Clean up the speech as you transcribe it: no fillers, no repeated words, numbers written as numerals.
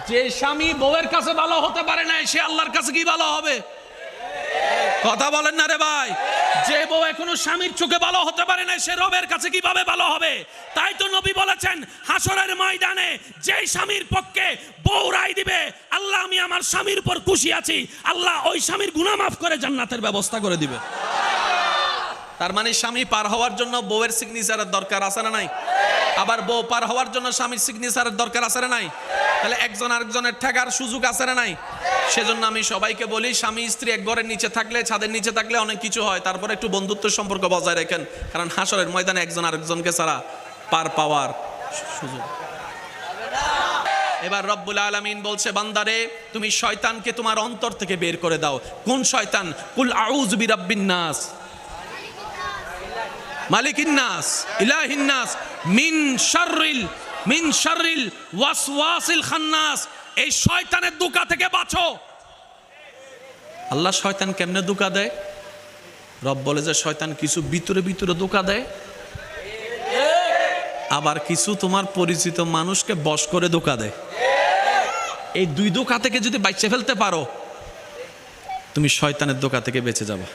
যে স্বামী বউয়ের কাছে ভালো হতে পারে না সে আল্লাহর কাছে কি ভালো হবে? কথা বলেন না রে ভাই। যে বউ এখনো স্বামীর চোখে ভালো হতে পারে না সে রবের কাছে কিভাবে ভালো হবে? তাই তো নবী বলেছেন হাসরের ময়দানে যে স্বামীর পক্ষে বউ রায় দিবে, আল্লাহ আমি আমার স্বামীর উপর খুশি আছি, আল্লাহ ওই স্বামীর গুনাহ মাফ করে জান্নাতের ব্যবস্থা করে দিবে। তার মানে স্বামী পার হওয়ার জন্য বউয়ের সিগনেচারের দরকার আছে না নাই? আবার বউ পার হওয়ার জন্য স্বামীর সিগনেচারের দরকার আছে না নাই? তাহলে একজন আরেকজনের ঠেকার সুযোগ আছে না নাই? সেজন্য আমি সবাইকে বলি, স্বামী স্ত্রী এক ঘরের নিচে থাকলে, ছাদের নিচে থাকলে অনেক কিছু হয়, তারপরে একটু বন্ধুত্বের সম্পর্ক বজায় রাখেন, কারণ হাসরের ময়দানে একজন আরেকজনকে ছাড়া পার পাওয়ার সুযোগ। এবার রব্বুল আলামিন বলছে, বান্দারে তুমি শয়তানকে তোমার অন্তর থেকে বের করে দাও। কোন শয়তান? কুল আউযু বিরাব্বিন নাস, মালিকিন নাস, ইলাহিন নাস, মিন শাররিল ওয়াসওয়াসিল খান্নাস। এই শয়তানের ধোঁকা থেকে বাঁচো। আল্লাহ শয়তান কেমনে ধোঁকা দেয়? রব বলে যে শয়তান কিছু ভিতরে ভিতরে ধোঁকা দেয়, আবার কিছু তোমার পরিচিত মানুষকে বশ করে ধোঁকা দেয়। এই দুই ধোঁকা থেকে যদি বাঁচিয়ে ফেলতে পারো তুমি শয়তানের ধোঁকা থেকে বেঁচে যাবে।